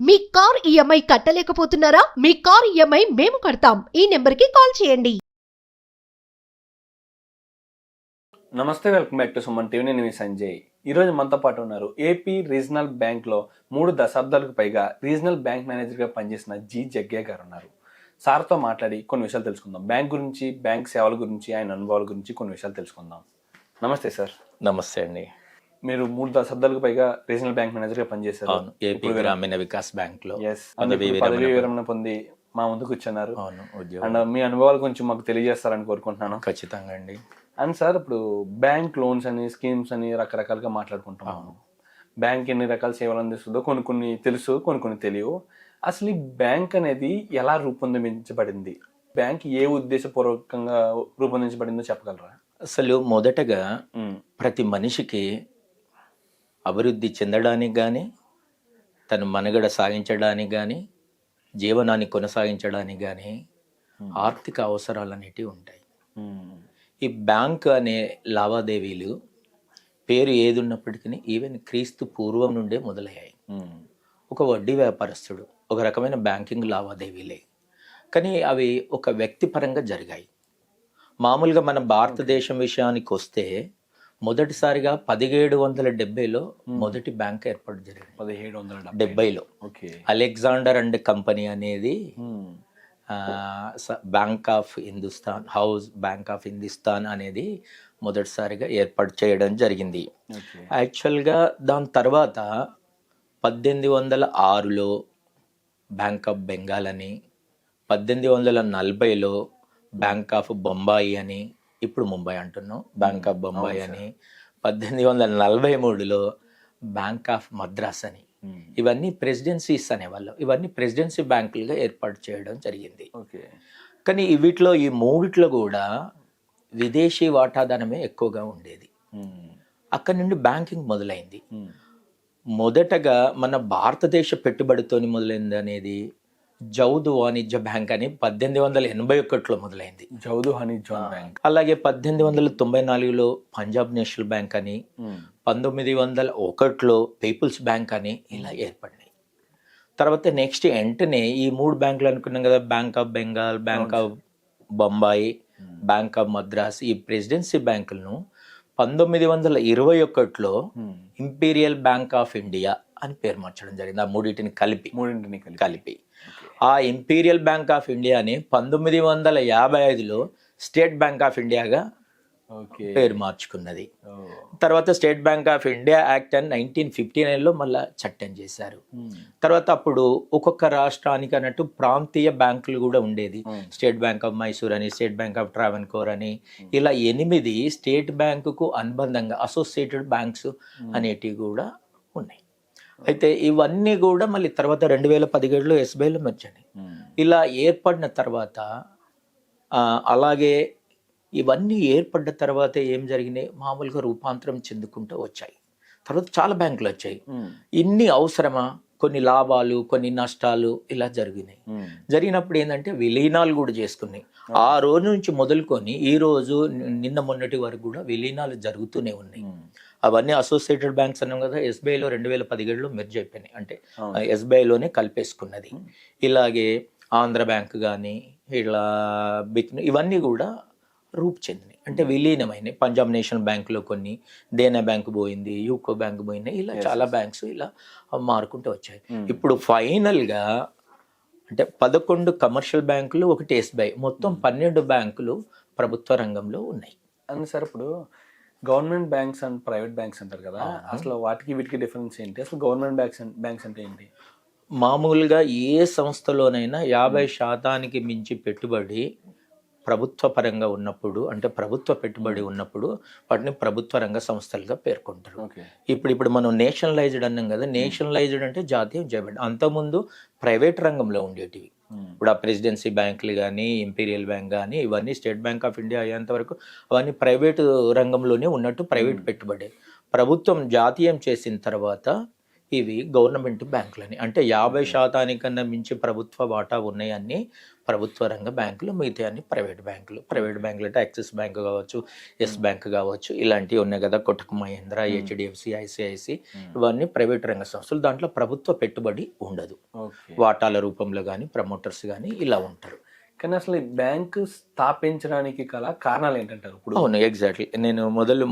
మీ car EMI కట్టలేకపోతున్నారా? మీ car EMI మేము కడతాం. ఈ నెంబర్కి కాల్ చేయండి. నమస్తే, welcome back to Suman TV. నేను మీ సంజయ్. ఈరోజు మనతో పాటు ఉన్నారు ఏపీ రీజనల్ బ్యాంక్లో 3 దశాబ్దాలకు పైగా రీజనల్ బ్యాంక్ మేనేజర్గా పనిచేసిన జి జగ్గయ్య గారు ఉన్నారు. సార్తో మాట్లాడి కొన్ని విషయాలు తెలుసుకుందాం. బ్యాంక్ గురించి, బ్యాంక్ సేవల గురించి, ఆయన అనుభవాల గురించి కొన్ని విషయాలు తెలుసుకుందాం. నమస్తే సార్. నమస్తే అండి. మీరు 3 దశాబ్దాలకు పైగా రీజనల్ బ్యాంక్ మేనేజర్గా పనిచేశారు. అవును, ఏపీ గ్రామీణ వికాస్ బ్యాంక్లో పదవి విరమణ పొంది మా ముందుకు వచ్చారు. అవును, అండ్ మీ అనుభవాలు కొంచెం మాకు తెలియజేస్తారని కోరుకుంటున్నాను. ఖచ్చితంగా అండి. అండ్ సార్, ఇప్పుడు బ్యాంక్ లోన్స్ అని, స్కీమ్స్ అని రకరకాలుగా మాట్లాడుకుంటాము. బ్యాంక్ ఎన్ని రకాల సేవలు అందిస్తుందో కొన్ని తెలుసు, కొన్ని తెలియవు. అసలు ఈ బ్యాంక్ అనేది ఎలా రూపొందించబడింది? బ్యాంక్ ఏ ఉద్దేశపూర్వకంగా రూపొందించబడిందో చెప్పగలరా? అసలు మొదటగా ప్రతి మనిషికి అభివృద్ధి చెందడానికి కానీ, తను మనుగడ సాగించడానికి కానీ, జీవనాన్ని కొనసాగించడానికి కానీ ఆర్థిక అవసరాలు అనేటివి ఉంటాయి. ఈ బ్యాంక్ అనే లావాదేవీలు పేరు ఏది ఉన్నప్పటికీ ఈవెన్ క్రీస్తు పూర్వం నుండే మొదలయ్యాయి. ఒక వడ్డీ వ్యాపారస్తుడు ఒక రకమైన బ్యాంకింగ్ లావాదేవీలే, కానీ అవి ఒక వ్యక్తిపరంగా జరిగాయి. మామూలుగా మన భారతదేశం విషయానికి వస్తే మొదటిసారిగా 1770లో మొదటి బ్యాంక్ ఏర్పాటు జరిగింది. 1770లో అలెగ్జాండర్ అండ్ కంపెనీ అనేది bank of Hindustan, house bank of Hindustan అనేది మొదటిసారిగా ఏర్పాటు చేయడం జరిగింది. యాక్చువల్గా దాని తర్వాత 1806లో బ్యాంక్ ఆఫ్ బెంగాల్ అని, 1840లో బ్యాంక్ ఆఫ్ బొంబాయి అని, ఇప్పుడు ముంబై అంటున్నాం, బ్యాంక్ ఆఫ్ బొంబాయి అని, 1843లో బ్యాంక్ ఆఫ్ మద్రాస్ అని, ఇవన్నీ ప్రెసిడెన్సీస్ అనేవాళ్ళు. ఇవన్నీ ప్రెసిడెన్సీ బ్యాంకులుగా ఏర్పాటు చేయడం జరిగింది. కానీ వీటిలో ఈ మూడిట్లో కూడా విదేశీ వాటాదానమే ఎక్కువగా ఉండేది. అక్కడి నుండి బ్యాంకింగ్ మొదలైంది. మొదటగా మన భారతదేశ పెట్టుబడితోని మొదలైంది అనేది జౌదు వాణిజ్య బ్యాంక్ అని 1881లో మొదలైంది. జౌదు వాణిజ్య బ్యాంక్. అలాగే 1894లో పంజాబ్ నేషనల్ బ్యాంక్ అని, 1901లో పీపుల్స్ బ్యాంక్ అని ఇలా ఏర్పడినాయి. తర్వాత నెక్స్ట్ వెంటనే ఈ 3 బ్యాంకులు అనుకున్నాం కదా, bank of Bengal, bank of Bombay, bank of Madras, ఈ ప్రెసిడెన్సీ బ్యాంకులను 1921లో ఇంపీరియల్ బ్యాంక్ ఆఫ్ ఇండియా అని పేరు మార్చడం జరిగింది. ఆ మూడింటిని కలిపి ఆ ఇంపీరియల్ బ్యాంక్ ఆఫ్ ఇండియాని 1955లో స్టేట్ బ్యాంక్ ఆఫ్ ఇండియాగా పేరు మార్చుకున్నది. తర్వాత state bank of India act అని 1959లో మళ్ళా చట్టం చేశారు. తర్వాత అప్పుడు ఒక్కొక్క రాష్ట్రానికి అన్నట్టు ప్రాంతీయ బ్యాంకులు కూడా ఉండేది. స్టేట్ బ్యాంక్ ఆఫ్ మైసూర్ అని, స్టేట్ బ్యాంక్ ఆఫ్ ట్రావెన్కోర్ అని, ఇలా 8 స్టేట్ బ్యాంకుకు అనుబంధంగా అసోసియేటెడ్ బ్యాంక్స్ అనేటివి కూడా ఉన్నాయి. అయితే ఇవన్నీ కూడా మళ్ళీ తర్వాత 2017లో ఎస్బీఐలో మెర్జాయి. ఇలా ఏర్పడిన తర్వాత అలాగే ఇవన్నీ ఏర్పడ్డ తర్వాత ఏం జరిగినాయి, మామూలుగా రూపాంతరం చెందుకుంటూ వచ్చాయి. తర్వాత చాలా బ్యాంకులు వచ్చాయి. ఇన్ని అవసరమా, కొన్ని లాభాలు, కొన్ని నష్టాలు ఇలా జరిగినాయి. జరిగినప్పుడు ఏంటంటే విలీనాలు కూడా చేసుకున్నాయి. ఆ రోజు నుంచి మొదలుకొని ఈ రోజు నిన్న మొన్నటి వరకు కూడా విలీనాలు జరుగుతూనే ఉన్నాయి. అవన్నీ అసోసియేటెడ్ బ్యాంక్స్ అన్నాం కదా, ఎస్బీఐలో 2017లో మెర్జ్ అయిపోయినాయి, అంటే ఎస్బీఐలోనే కలిపేసుకున్నది. ఇలాగే ఆంధ్ర బ్యాంక్ కానీ ఇలా ఇవన్నీ కూడా రూపు చెందినాయి, అంటే విలీనమైనవి. పంజాబ్ నేషనల్ బ్యాంకులో కొన్ని, దేనా బ్యాంక్ పోయింది, యూకో బ్యాంక్ పోయింది, ఇలా చాలా బ్యాంక్స్ ఇలా మారుకుంటూ వచ్చాయి. ఇప్పుడు ఫైనల్గా అంటే 11 కమర్షియల్ బ్యాంకులు, 1 ఎస్బీఐ, మొత్తం 12 బ్యాంకులు ప్రభుత్వ రంగంలో ఉన్నాయి. అండ్ సార్, ఇప్పుడు government banks and private banks అంటారు కదా, అసలు వాటికి వీటికి డిఫరెన్స్ ఏంటి? అసలు గవర్నమెంట్ బ్యాంక్స్ అంటే ఏంటి? మామూలుగా ఏ సంస్థలోనైనా 50% మించి పెట్టుబడి ప్రభుత్వ పరంగా ఉన్నప్పుడు, అంటే ప్రభుత్వ పెట్టుబడి ఉన్నప్పుడు వాటిని ప్రభుత్వ రంగ సంస్థలుగా పేర్కొంటారు. ఇప్పుడు మనం నేషనలైజ్డ్ అన్నాం కదా, నేషనలైజ్డ్ అంటే జాతీయం చేయబడి, అంతకుముందు ప్రైవేట్ రంగంలో ఉండేటివి. ఇప్పుడు ఆ ప్రెసిడెన్సీ బ్యాంకులు కానీ, ఇంపీరియల్ బ్యాంక్ కానీ, ఇవన్నీ స్టేట్ బ్యాంక్ ఆఫ్ ఇండియా అయ్యేంత వరకు అవన్నీ ప్రైవేటు రంగంలోనే ఉన్నట్టు ప్రైవేట్ పెట్టుబడి. ప్రభుత్వం జాతీయం చేసిన తర్వాత ఇవి గవర్నమెంట్ బ్యాంకులని, అంటే 50% మించి ప్రభుత్వ వాటా ఉన్నాయన్నీ ప్రభుత్వ రంగ బ్యాంకులు, మిగతా అన్ని ప్రైవేట్ బ్యాంకులు. ప్రైవేట్ బ్యాంకులు అంటే యాక్సిస్ బ్యాంక్ కావచ్చు, ఎస్ బ్యాంక్ కావచ్చు, ఇలాంటివి ఉన్నాయి కదా, కొటక్ మహీంద్రా, హెచ్డిఎఫ్సి, ఐసిఐసి, ఇవన్నీ ప్రైవేట్ రంగ సంస్థలు. దాంట్లో ప్రభుత్వ పెట్టుబడి ఉండదు, వాటాల రూపంలో కానీ ప్రమోటర్స్ కానీ ఇలా ఉంటారు. కానీ అసలు ఈ బ్యాంకు స్థాపించడానికి గల కారణాలు ఏంటంటారు ఇప్పుడు? అవును, ఎగ్జాక్ట్లీ. నేను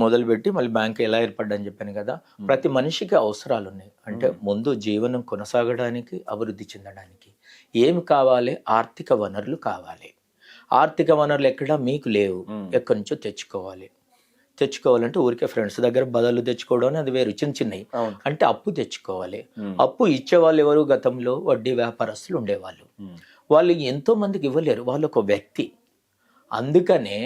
మొదలుపెట్టి మళ్ళీ బ్యాంక్ ఎలా ఏర్పడ్డని చెప్పాను కదా. ప్రతి మనిషికి అవసరాలు ఉన్నాయి. అంటే ముందు జీవనం కొనసాగడానికి, అభివృద్ధి చెందడానికి ఏమి కావాలి? ఆర్థిక వనరులు కావాలి. ఆర్థిక వనరులు ఎక్కడ మీకు లేవు, ఎక్కడి నుంచో తెచ్చుకోవాలంటే ఊరికే ఫ్రెండ్స్ దగ్గర బదులు తెచ్చుకోవడం అది వేరు, చిన్నవి. అంటే అప్పు తెచ్చుకోవాలి. అప్పు ఇచ్చేవాళ్ళు ఎవరు? గతంలో వడ్డీ వ్యాపారస్తులు ఉండేవాళ్ళు. వాళ్ళు ఎంతో మందికి ఇవ్వలేరు, వాళ్ళు ఒక వ్యక్తి. అందుకనే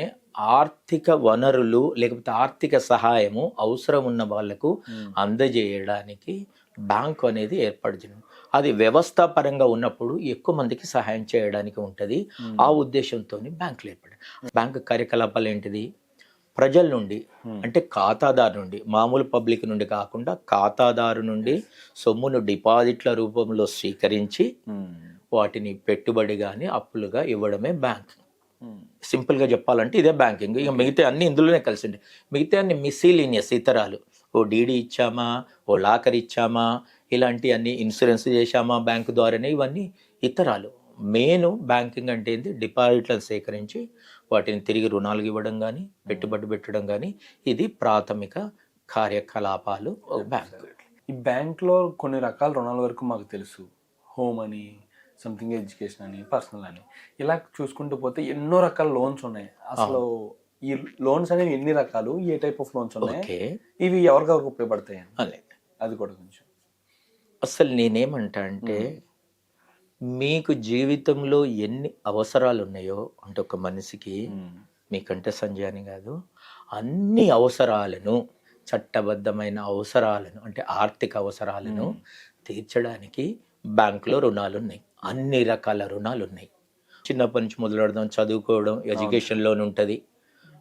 ఆర్థిక వనరులు లేకపోతే ఆర్థిక సహాయము అవసరం ఉన్న వాళ్లకు అందజేయడానికి బ్యాంకు అనేది ఏర్పడుతుంది. అది వ్యవస్థాపరంగా ఉన్నప్పుడు ఎక్కువ మందికి సహాయం చేయడానికి ఉంటుంది. ఆ ఉద్దేశంతో బ్యాంకులు ఏర్పడాయి. బ్యాంకు కార్యకలాపాలు ఏంటిది? ప్రజల నుండి, అంటే ఖాతాదారు నుండి, మామూలు పబ్లిక్ నుండి కాకుండా ఖాతాదారు నుండి సొమ్మును డిపాజిట్ల రూపంలో స్వీకరించి వాటిని పెట్టుబడి కానీ అప్పులుగా ఇవ్వడమే బ్యాంక్. సింపుల్గా చెప్పాలంటే ఇదే బ్యాంకింగ్. ఇక మిగతా అన్ని ఇందులోనే కలిసి ఉంటాయి. మిగతా అన్ని మిస్సీలీనియస్ ఇతరాలు. ఓ డీడీ ఇచ్చామా, ఓ లాకర్ ఇచ్చామా, ఇలాంటి అన్ని ఇన్సూరెన్స్ చేశామా బ్యాంకు ద్వారానే, ఇవన్నీ ఇతరాలు. మెయిన్ బ్యాంకింగ్ అంటే ఏంటి? డిపాజిట్లను సేకరించి వాటిని తిరిగి రుణాలు ఇవ్వడం కానీ పెట్టుబడి పెట్టడం కానీ, ఇది ప్రాథమిక కార్యకలాపాలు బ్యాంకు. ఈ బ్యాంక్లో కొన్ని రకాల రుణాల వరకు మాకు తెలుసు. హోమ్ అని, సంథింగ్ ఎడ్యుకేషన్ అని, పర్సనల్ అని, ఇలా చూసుకుంటూ పోతే ఎన్నో రకాల లోన్స్ ఉన్నాయి. అసలు ఈ లోన్స్ అనేవి ఎన్ని రకాలు, ఏ టైప్ ఆఫ్ లోన్స్ ఉన్నాయి, ఇవి ఎవరికెవరికి ఉపయోగపడతాయి అది కూడా కొంచెం. అసలు నేనేమంటా అంటే, మీకు జీవితంలో ఎన్ని అవసరాలు ఉన్నాయో, అంటే ఒక మనిషికి, మీకంటే సంజయ్ అని కాదు, అన్ని అవసరాలను, చట్టబద్ధమైన అవసరాలను, అంటే ఆర్థిక అవసరాలను తీర్చడానికి బ్యాంకులో రుణాలు ఉన్నాయి. అన్ని రకాల రుణాలు ఉన్నాయి. చిన్నప్పటి నుంచి మొదలెడదాం, చదువుకోవడం, ఎడ్యుకేషన్ లోన్ ఉంటుంది,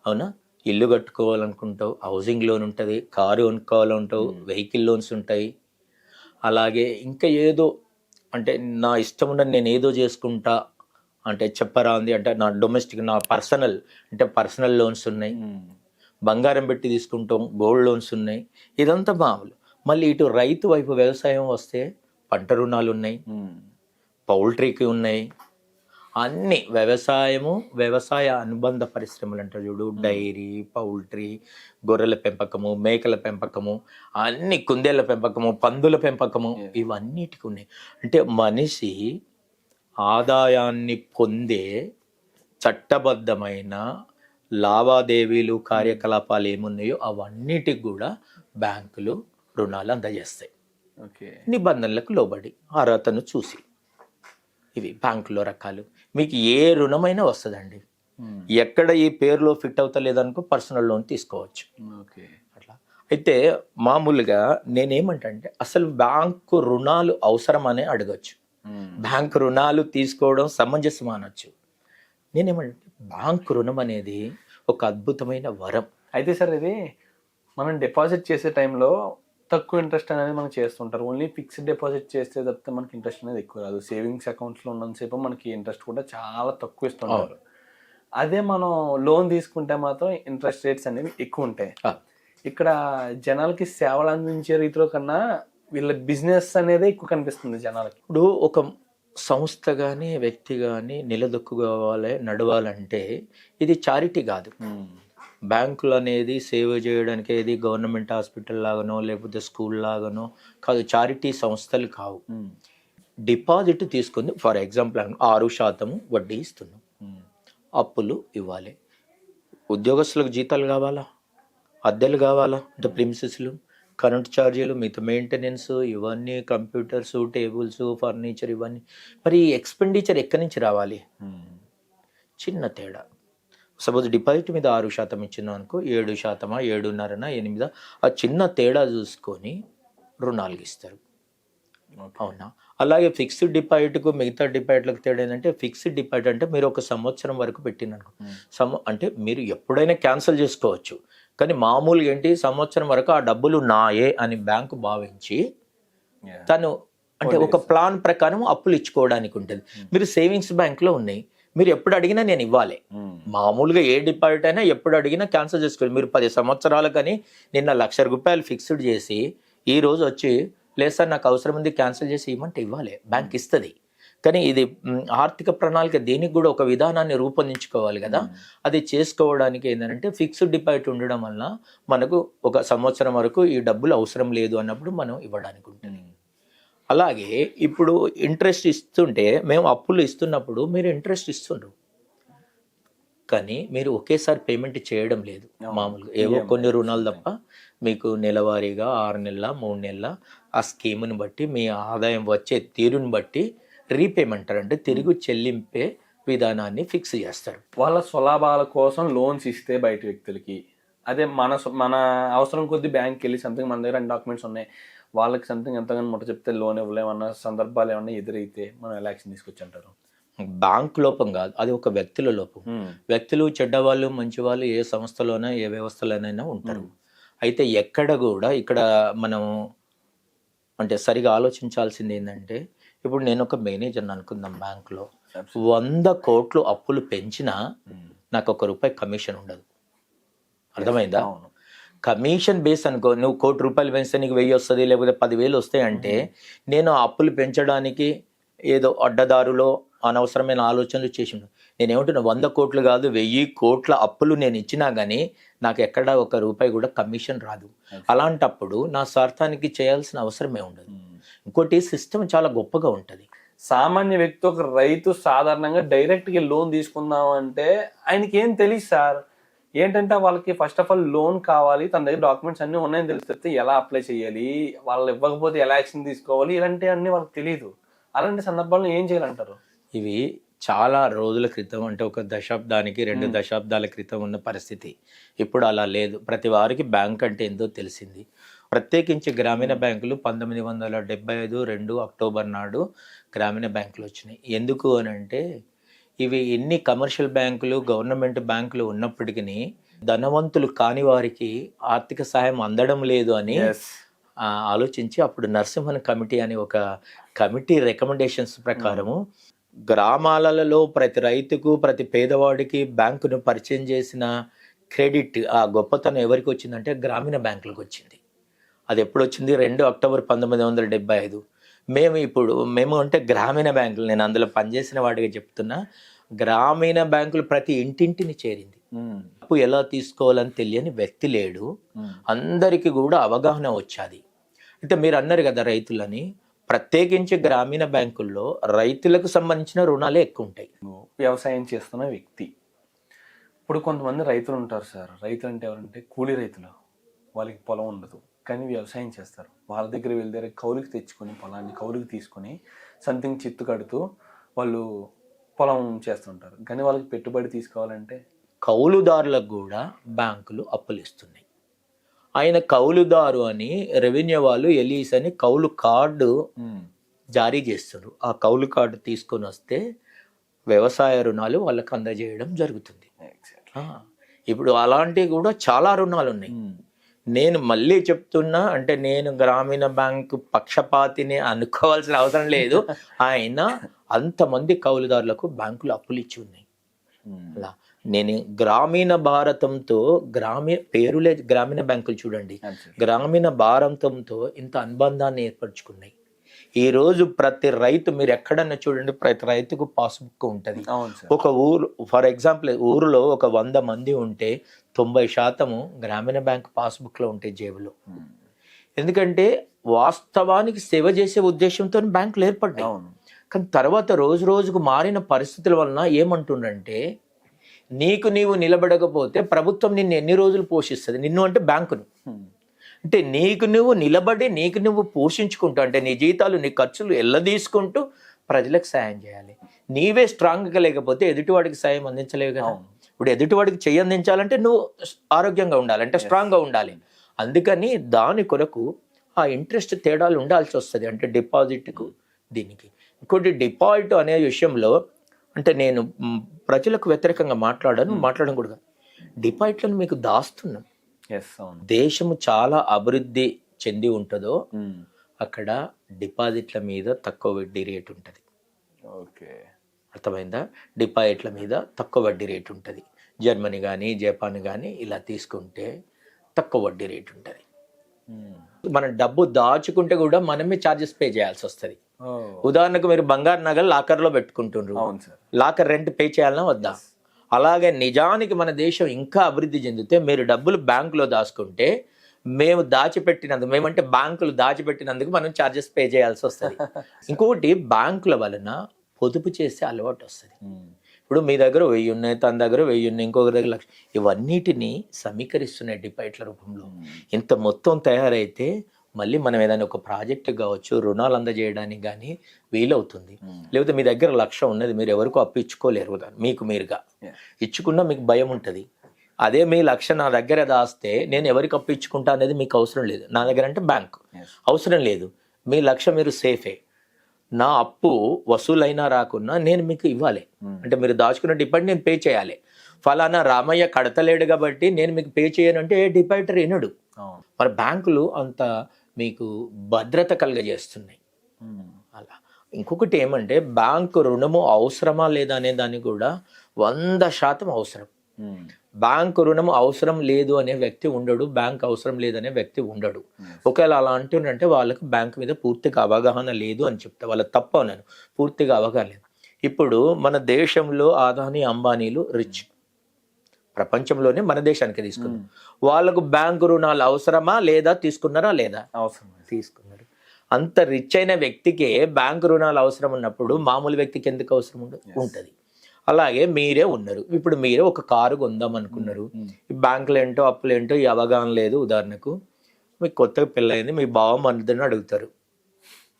అవునా? ఇల్లు కట్టుకోవాలనుకుంటావు, హౌసింగ్ లోన్ ఉంటుంది, కారు కొనుక్కోవాలంటావు, వెహికల్ లోన్స్ ఉంటాయి. అలాగే ఇంకా ఏదో, అంటే నా ఇష్టం ఉన్నది నేను ఏదో చేసుకుంటా అంటే చెప్పరాంది, అంటే నా డొమెస్టిక్, నా పర్సనల్, అంటే పర్సనల్ లోన్స్ ఉన్నాయి. బంగారం పెట్టి తీసుకుంటాం, గోల్డ్ లోన్స్ ఉన్నాయి. ఇదంతా మామూలు. మళ్ళీ ఇటు రైతు వైపు వ్యవసాయం వస్తే పంట రుణాలు ఉన్నాయి, పౌల్ట్రీకి ఉన్నాయి. అన్ని వ్యవసాయము, వ్యవసాయ అనుబంధ పరిశ్రమలు అంటారు చూడు, డైరీ, పౌల్ట్రీ, గొర్రెల పెంపకము, మేకల పెంపకము, అన్ని కుందేళ్ల పెంపకము, పందుల పెంపకము, ఇవన్నిటికి ఉన్నాయి. అంటే మనిషి ఆదాయాన్ని పొందే చట్టబద్ధమైన లావాదేవీలు, కార్యకలాపాలు ఏమున్నాయో అవన్నిటికి కూడా బ్యాంకులు రుణాలు అందజేస్తాయి. నిబంధనలకు లోబడి, అర్హతను చూసి. ఇవి బ్యాంకులో రకాలు. మీకు ఏ రుణమైనా వస్తుందండి. ఎక్కడ ఈ పేరులో ఫిట్ అవుతలేదనుకో పర్సనల్ లోన్ తీసుకోవచ్చు. అట్లా అయితే మామూలుగా నేనేమంటే, అసలు బ్యాంకు రుణాలు అవసరమనే అడగచ్చు. బ్యాంకు రుణాలు తీసుకోవడం సమంజసం అనొచ్చు. నేనేమంటే, బ్యాంకు రుణం అనేది ఒక అద్భుతమైన వరం. అయితే సార్, ఇది మనం డిపాజిట్ చేసే టైంలో తక్కువ ఇంట్రెస్ట్ అనేది మనం చేస్తుంటారు. ఓన్లీ ఫిక్స్డ్ డిపాజిట్ చేస్తే తప్పితే మనకి ఇంట్రెస్ట్ అనేది ఎక్కువ రాదు. సేవింగ్స్ అకౌంట్స్లో ఉన్నంతసేపు మనకి ఇంట్రెస్ట్ కూడా చాలా తక్కువ ఇస్తున్నారు. అదే మనం లోన్ తీసుకుంటే మాత్రం ఇంట్రెస్ట్ రేట్స్ అనేవి ఎక్కువ ఉంటాయి. ఇక్కడ జనాలకి సేవలు అందించే రీతిలో కన్నా వీళ్ళ బిజినెస్ అనేది ఎక్కువ కనిపిస్తుంది జనాలకి. ఇప్పుడు ఒక సంస్థ కానీ వ్యక్తి కానీ నిలదొక్కుకోవాలి, నడవాలంటే ఇది చారిటీ కాదు. బ్యాంకులు అనేది సేవ చేయడానికి ఏది గవర్నమెంట్ హాస్పిటల్ లాగానో లేకపోతే స్కూల్ లాగానో కాదు, చారిటీ సంస్థలు కావు. డిపాజిట్ తీసుకుంది, ఫర్ ఎగ్జాంపుల్ 6% వడ్డీ ఇస్తున్నాం, అప్పులు ఇవ్వాలి. ఉద్యోగస్తులకు జీతాలు కావాలా, అద్దెలు కావాలా, అంటే ప్రిమిసెస్లు, కరెంట్ ఛార్జీలు, మిగతా మెయింటెనెన్స్, ఇవన్నీ కంప్యూటర్స్, టేబుల్స్, ఫర్నిచర్, ఇవన్నీ. మరి ఎక్స్పెండిచర్ ఎక్కడి నుంచి రావాలి? చిన్న తేడా. సపోజ్ డిపాజిట్ మీద 6% ఇచ్చిందాం అనుకో, 7%, 7.5%, 8%, ఆ చిన్న తేడా చూసుకొని రుణాలు ఇస్తారు. అవునా? అలాగే ఫిక్స్డ్ డిపాజిట్కు మిగతా డిపాజిట్లకు తేడా ఏంటంటే, ఫిక్స్డ్ డిపాజిట్ అంటే మీరు ఒక సంవత్సరం వరకు పెట్టిననుకో, అంటే మీరు ఎప్పుడైనా క్యాన్సిల్ చేసుకోవచ్చు. కానీ మామూలుగా ఏంటి, సంవత్సరం వరకు ఆ డబ్బులు నాయే అని బ్యాంకు భావించి తను అంటే ఒక ప్లాన్ ప్రకారం అప్పులు ఇచ్చుకోవడానికి ఉంటుంది. మీరు సేవింగ్స్ బ్యాంక్లో ఉన్నాయి, మీరు ఎప్పుడు అడిగినా నేను ఇవ్వాలి. మామూలుగా ఏ డిపాజిట్ అయినా ఎప్పుడు అడిగినా క్యాన్సిల్ చేసుకోవాలి. మీరు 10 సంవత్సరాలు కానీ నిన్న ₹1,00,000 ఫిక్స్డ్ చేసి ఈ రోజు వచ్చి లేదు సార్ నాకు అవసరం ఉంది క్యాన్సిల్ చేసి ఇవ్వమంటే ఇవ్వాలి, బ్యాంక్ ఇస్తుంది. కానీ ఇది ఆర్థిక ప్రణాళిక దీనికి కూడా ఒక విధానాన్ని రూపొందించుకోవాలి కదా. అది చేసుకోవడానికి ఏంటంటే ఫిక్స్డ్ డిపాజిట్ ఉండడం వల్ల మనకు 1 సంవత్సరం వరకు ఈ డబ్బులు అవసరం లేదు అన్నప్పుడు మనం ఇవ్వడానికి ఉంటుంది. అలాగే ఇప్పుడు ఇంట్రెస్ట్ ఇస్తుంటే మేము అప్పులు ఇస్తున్నప్పుడు మీరు ఇంట్రెస్ట్ ఇస్తుండ్రు, కానీ మీరు ఒకేసారి పేమెంట్ చేయడం లేదు. మామూలుగా ఏవో కొన్ని రుణాలు తప్ప మీకు నెలవారీగా 6 నెలల 3 నెలల ఆ స్కీమ్ని బట్టి మీ ఆదాయం వచ్చే తీరుని బట్టి రీపేమెంట్ అంటే తిరిగి చెల్లింపే విధానాన్ని ఫిక్స్ చేస్తారు. వాళ్ళ స్వలాభాల కోసం లోన్స్ ఇస్తే బయట వ్యక్తులకి, అదే మన అవసరం కొద్దీ బ్యాంక్కి వెళ్ళి సంథింగ్ మన దగ్గర డాక్యుమెంట్స్ ఉన్నాయి, వాళ్ళకి సంథింగ్ ఎంతగానో ముట్ట చెప్తే లోన్ ఇవ్వలేమన్న సందర్భాలు ఏమన్నా ఎదురైతే మనం ఎలా యాక్షన్ తీసుకొచ్చి అంటారు? బ్యాంక్ లోపం కాదు, అది ఒక వ్యక్తుల లోపం. వ్యక్తులు చెడ్డవాళ్ళు మంచివాళ్ళు ఏ సంస్థలోనైనా ఏ వ్యవస్థలోనైనా ఉంటారు. అయితే ఎక్కడ కూడా ఇక్కడ మనం అంటే సరిగా ఆలోచించాల్సింది ఏంటంటే, ఇప్పుడు నేను ఒక మేనేజర్ని అనుకుందాం, బ్యాంకులో 100 కోట్లు అప్పులు పెంచినా నాకు ₹1 కమిషన్ ఉండదు. అర్థమైందా? కమిషన్ బేస్ అనుకో, నువ్వు ₹1,00,000 పెంచితే నీకు 1000 వస్తుంది లేకపోతే 10,000 వస్తాయి అంటే నేను అప్పులు పెంచడానికి ఏదో అడ్డదారులో అనవసరమైన ఆలోచనలు చేసి నేను ఏమంటున్నా, 100 కోట్లు కాదు 1000 కోట్ల అప్పులు నేను ఇచ్చినా కానీ నాకు ఎక్కడ ₹1 కూడా కమిషన్ రాదు. అలాంటప్పుడు నా స్వార్థానికి చేయాల్సిన అవసరమే ఉండదు. ఇంకోటి సిస్టమ్ చాలా గొప్పగా ఉంటుంది. సామాన్య వ్యక్తి ఒక రైతు సాధారణంగా డైరెక్ట్గా లోన్ తీసుకుందాం అంటే ఆయనకి ఏం తెలియదు సార్. ఏంటంటే వాళ్ళకి ఫస్ట్ ఆఫ్ ఆల్ లోన్ కావాలి, తన దగ్గర డాక్యుమెంట్స్ అన్నీ ఉన్నాయని తెలిస్తే ఎలా అప్లై చేయాలి, వాళ్ళు ఇవ్వకపోతే ఎలా యాక్షన్ తీసుకోవాలి, ఇలాంటివి అన్నీ వాళ్ళకి తెలియదు. అలాంటి సందర్భాల్లో ఏం చేయాలంటారు? ఇవి చాలా రోజుల క్రితం అంటే 1 దశాబ్దానికి 2 దశాబ్దాల క్రితం ఉన్న పరిస్థితి. ఇప్పుడు అలా లేదు. ప్రతి వారికి బ్యాంక్ అంటే ఏందో తెలిసింది. ప్రత్యేకించి గ్రామీణ బ్యాంకులు 1975 అక్టోబర్ నాడు గ్రామీణ బ్యాంకులు వచ్చినాయి. ఎందుకు అని అంటే ఇవి ఎన్ని కమర్షియల్ బ్యాంకులు గవర్నమెంట్ బ్యాంకులు ఉన్నప్పటికీ ధనవంతులు కాని వారికి ఆర్థిక సహాయం అందడం లేదు అని ఆలోచించి అప్పుడు నరసింహన్ కమిటీ అనే ఒక కమిటీ రికమెండేషన్స్ ప్రకారము గ్రామాలలో ప్రతి రైతుకు ప్రతి పేదవాడికి బ్యాంకును పరిచయం చేసిన క్రెడిట్ ఆ గొప్పతనం ఎవరికి వచ్చిందంటే గ్రామీణ బ్యాంకులకు వచ్చింది. అది ఎప్పుడు వచ్చింది? 2 అక్టోబర్ 1975. మేము అంటే గ్రామీణ బ్యాంకులు, నేను అందులో పనిచేసిన వాడిగా చెప్తున్నా, గ్రామీణ బ్యాంకులు ప్రతి ఇంటింటిని చేరింది. అప్పు ఎలా తీసుకోవాలని తెలియని వ్యక్తి లేడు, అందరికీ కూడా అవగాహన వచ్చాది. అయితే మీరు అన్నారు కదా రైతులని, ప్రత్యేకించి గ్రామీణ బ్యాంకుల్లో రైతులకు సంబంధించిన రుణాలే ఎక్కువ ఉంటాయి. వ్యవసాయం చేస్తున్న వ్యక్తి, ఇప్పుడు కొంతమంది రైతులు ఉంటారు సార్. రైతులు అంటే ఎవరంటే కూలీ రైతులు, వాళ్ళకి పొలం ఉండదు కానీ వ్యవసాయం చేస్తారు. వాళ్ళ దగ్గర వీళ్ళ దగ్గర కౌలుకి తెచ్చుకొని పొలాన్ని కౌలుకి తీసుకొని సంథింగ్ చిత్తు కడుతూ వాళ్ళు పొలం చేస్తుంటారు. కానీ వాళ్ళకి పెట్టుబడి తీసుకోవాలంటే కౌలుదారులకు కూడా బ్యాంకులు అప్పులు ఇస్తున్నాయి. ఆయన కౌలుదారు అని రెవెన్యూ వాళ్ళు ఎలీస్ అని కౌలు కార్డు జారీ చేస్తారు. ఆ కౌలు కార్డు తీసుకొని వస్తే వ్యవసాయ రుణాలు వాళ్ళకి అందజేయడం జరుగుతుంది. ఇప్పుడు అలాంటివి కూడా చాలా రుణాలు ఉన్నాయి. నేను మళ్ళీ చెప్తున్నా, అంటే నేను గ్రామీణ బ్యాంకు పక్షపాతిని అనుకోవాల్సిన అవసరం లేదు. ఆయన అంతమంది కౌలుదారులకు బ్యాంకులు అప్పులు ఇచ్చి ఉన్నాయి. అలా నేను గ్రామీణ భారతంతో పేరులే గ్రామీణ బ్యాంకులు చూడండి, గ్రామీణ భారతంతో ఇంత అనుబంధాన్ని ఏర్పరచుకున్నాయి. ఈ రోజు ప్రతి రైతు మీరు ఎక్కడన్నా చూడండి, ప్రతి రైతుకు పాస్బుక్ ఉంటుంది. ఒక ఊరు ఫర్ ఎగ్జాంపుల్ ఊరిలో ఒక 100 మంది ఉంటే 90% గ్రామీణ బ్యాంక్ పాస్బుక్ లో ఉంటాయి జేబులో. ఎందుకంటే వాస్తవానికి సేవ చేసే ఉద్దేశంతో బ్యాంకులు ఏర్పడ్డాయి. కానీ తర్వాత రోజు రోజుకు మారిన పరిస్థితుల వలన ఏమంటుండంటే, నీకు నీవు నిలబడకపోతే ప్రభుత్వం నిన్ను ఎన్ని రోజులు పోషిస్తుంది? నిన్ను అంటే బ్యాంకును. అంటే నీకు నువ్వు నిలబడి నీకు నువ్వు పోషించుకుంటూ, అంటే నీ జీతాలు నీ ఖర్చులు ఎల్లదీసుకుంటూ ప్రజలకు సాయం చేయాలి. నీవే స్ట్రాంగ్గా లేకపోతే ఎదుటివాడికి సాయం అందించలేవు కదా. ఇప్పుడు ఎదుటివాడికి చెయ్యి అందించాలంటే నువ్వు ఆరోగ్యంగా ఉండాలి, అంటే స్ట్రాంగ్గా ఉండాలి. అందుకని దాని కొరకు ఆ ఇంట్రెస్ట్ తేడాలు ఉండాల్సి వస్తుంది. అంటే డిపాజిట్కు దీనికి. ఇంకోటి డిపాజిట్ అనే విషయంలో అంటే నేను ప్రజలకు వ్యతిరేకంగా మాట్లాడడం కూడా, డిపాజిట్లను మీకు దాస్తున్నాం. దేశము చాలా అభివృద్ధి చెంది ఉంటుందో అక్కడ డిపాజిట్ల మీద తక్కువ వడ్డీ రేటు ఉంటుంది. ఓకే, అర్థమైందా? డిపాజిట్ల మీద తక్కువ వడ్డీ రేటు ఉంటుంది. జర్మనీ కానీ జపాన్ కానీ ఇలా తీసుకుంటే తక్కువ వడ్డీ రేటు ఉంటుంది. మనం డబ్బు దాచుకుంటే కూడా మనమే ఛార్జెస్ పే చేయాల్సి వస్తుంది. ఉదాహరణకు మీరు బంగారు నగలు లాకర్లో పెట్టుకుంటుండ్రు, లాకర్ రెంట్ పే చేయాలన్నా వద్దా? అలాగే నిజానికి మన దేశం ఇంకా అభివృద్ధి చెందితే మీరు డబ్బులు బ్యాంకులో దాచుకుంటే మేము దాచిపెట్టినందుకు, మేమంటే బ్యాంకులు దాచిపెట్టినందుకు మనం ఛార్జెస్ పే చేయాల్సి వస్తుంది. ఇంకొకటి బ్యాంకుల వలన పొదుపు చేసే అలవాటు వస్తుంది. ఇప్పుడు మీ దగ్గర 1000 ఉన్నాయి, తన దగ్గర 1000 ఉన్నాయి, ఇంకొకరి దగ్గర 1,00,000, ఇవన్నిటినీ సమీకరిస్తున్నాయి డిపాజిట్ల రూపంలో. ఇంత మొత్తం తయారైతే మళ్ళీ మనం ఏదైనా ఒక ప్రాజెక్ట్ కావచ్చు, రుణాలు అందజేయడానికి కానీ వీలవుతుంది. లేకపోతే మీ దగ్గర 1,00,000 ఉన్నది, మీరు ఎవరికో అప్పు ఇచ్చుకోలేరు కదా, మీకు మీరుగా ఇచ్చుకున్నా మీకు భయం ఉంటుంది. అదే మీ 1,00,000 నా దగ్గర దాస్తే నేను ఎవరికి అప్పు ఇచ్చుకుంటా అనేది మీకు అవసరం లేదు. నా దగ్గర అంటే బ్యాంకు అవసరం లేదు. మీ 1,00,000 మీరు సేఫే. నా అప్పు వసూలైనా రాకున్నా నేను మీకు ఇవ్వాలి. అంటే మీరు దాచుకున్న డిపాజిట్ నేను పే చేయాలి. ఫలానా రామయ్య కడతలేడు కాబట్టి నేను మీకు పే చేయను అంటే డిపాజిటర్ వినడు. మరి బ్యాంకులు అంత మీకు భద్రత కలుగజేస్తున్నాయి అలా. ఇంకొకటి ఏమంటే బ్యాంకు రుణము అవసరమా లేదా అనే దాన్ని కూడా 100% అవసరం. బ్యాంకు రుణము అవసరం లేదు అనే వ్యక్తి ఉండడు, బ్యాంక్ అవసరం లేదనే వ్యక్తి ఉండడు. ఒకవేళ అలా అంటుండంటే వాళ్ళకు బ్యాంక్ మీద పూర్తిగా అవగాహన లేదు అని చెప్తా. వాళ్ళ తప్ప ఉన్నాను, పూర్తిగా అవగాహన లేదు. ఇప్పుడు మన దేశంలో అదానీ అంబానీలు రిచ్, ప్రపంచంలోనే మన దేశానికి తీసుకున్నాం. వాళ్ళకు బ్యాంకు రుణాలు అవసరమా లేదా, తీసుకున్నారా లేదా? అవసరం, తీసుకున్నారు. అంత రిచ్ అయిన వ్యక్తికే బ్యాంకు రుణాలు అవసరం ఉన్నప్పుడు మామూలు వ్యక్తికి ఎందుకు అవసరం ఉంటుంది? అలాగే మీరే ఉన్నారు, ఇప్పుడు మీరే ఒక కారు కొందాం అనుకున్నారు. ఈ బ్యాంకులు ఏంటో అప్పులు ఏంటో ఈ అవగాహన లేదు. ఉదాహరణకు మీకు కొత్తగా పెళ్ళయింది, మీ బావ మరిదిని అడుగుతారు,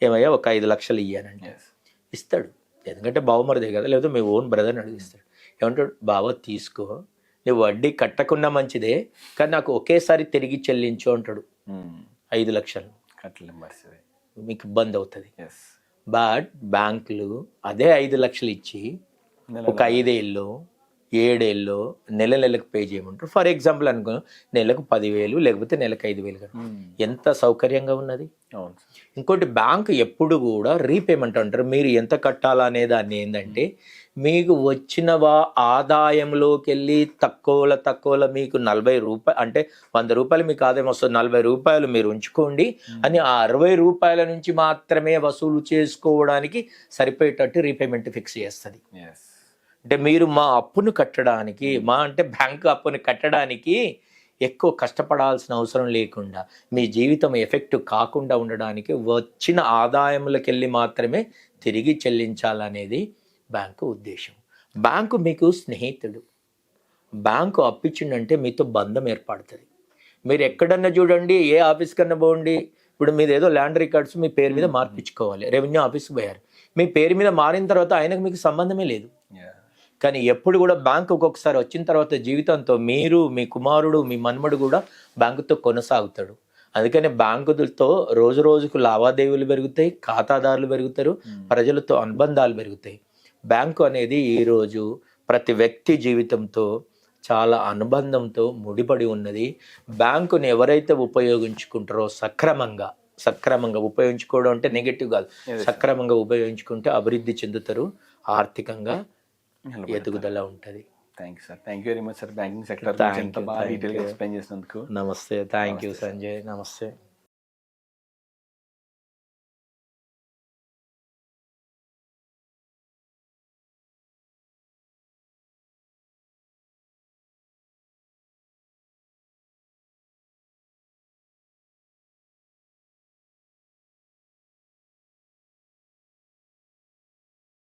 ఏమయ్యా ఒక 5 లక్షలు ఇయ్యానంటే ఇస్తాడు. ఎందుకంటే బావ మరిదే కదా. లేకపోతే మీ ఓన్ బ్రదర్ని అడిగిస్తాడు. ఏమంటాడు? బావ తీసుకో, నువ్వు వడ్డీ కట్టకుండా మంచిదే, కానీ నాకు ఒకేసారి తిరిగి చెల్లించు అంటాడు. 5 లక్షలు మీకు ఇబ్బంది అవుతుంది. బట్ బ్యాంకులు అదే 5 లక్షలు ఇచ్చి ఒక 5 ఏళ్ళు 7 ఏళ్ళు నెలకు పే చేయమంటారు. ఫర్ ఎగ్జాంపుల్ అనుకో, నెలకు 10,000 లేకపోతే నెలకు 5,000. ఎంత సౌకర్యంగా ఉన్నది. ఇంకోటి బ్యాంకు ఎప్పుడు కూడా రీపేమెంట్ అంటారు. మీరు ఎంత కట్టాలా అనే దాన్ని ఏంటంటే, మీకు వచ్చిన ఆదాయంలోకి వెళ్ళి తక్కువలో మీకు 40 రూపాయలు అంటే 100 రూపాయలు మీకు ఆదాయం వస్తుంది, 40 రూపాయలు మీరు ఉంచుకోండి అని ఆ 60 రూపాయల నుంచి మాత్రమే వసూలు చేసుకోవడానికి సరిపోయేటట్టు రీపేమెంట్ ఫిక్స్ చేస్తుంది. అంటే మీరు మా అప్పును కట్టడానికి, మా అంటే బ్యాంకు అప్పును కట్టడానికి ఎక్కువ కష్టపడాల్సిన అవసరం లేకుండా, మీ జీవితం ఎఫెక్ట్ కాకుండా ఉండడానికి వచ్చిన ఆదాయంలోకి వెళ్ళి మాత్రమే తిరిగి చెల్లించాలనేది బ్యాంకు ఉద్దేశం. బ్యాంకు మీకు స్నేహితుడు. బ్యాంకు అప్పిచ్చిందంటే మీతో బంధం ఏర్పడుతుంది. మీరు ఎక్కడన్నా చూడండి, ఏ ఆఫీస్ కన్నా పోండి, ఇప్పుడు మీరు ఏదో ల్యాండ్ రికార్డ్స్ మీ పేరు మీద మార్పించుకోవాలి, రెవెన్యూ ఆఫీస్కి పోయారు, మీ పేరు మీద మారిన తర్వాత ఆయనకు మీకు సంబంధమే లేదు. కానీ ఎప్పుడు కూడా బ్యాంకు ఒక్కొక్కసారి వచ్చిన తర్వాత జీవితంతో మీరు, మీ కుమారుడు, మీ మన్మడు కూడా బ్యాంకుతో కొనసాగుతాడు. అందుకని బ్యాంకులతో రోజు రోజుకు లావాదేవీలు పెరుగుతాయి, ఖాతాదారులు పెరుగుతారు, ప్రజలతో అనుబంధాలు పెరుగుతాయి. బ్యాంకు అనేది ఈరోజు ప్రతి వ్యక్తి జీవితంతో చాలా అనుబంధంతో ముడిపడి ఉన్నది. బ్యాంకుని ఎవరైతే ఉపయోగించుకుంటారో సక్రమంగా ఉపయోగించుకోవడం అంటే నెగిటివ్ కాదు, సక్రమంగా ఉపయోగించుకుంటే అభివృద్ధి చెందుతారు, ఆర్థికంగా ఎదుగుదల ఉంటుంది. Thank you sir, thank you very much sir. Banking sector గురించి ఎంత బాగా డీటెయిల్గా ఎక్స్ప్లెయిన్ చేసినందుకు. నమస్తే, థ్యాంక్ యూ సంజయ్, నమస్తే.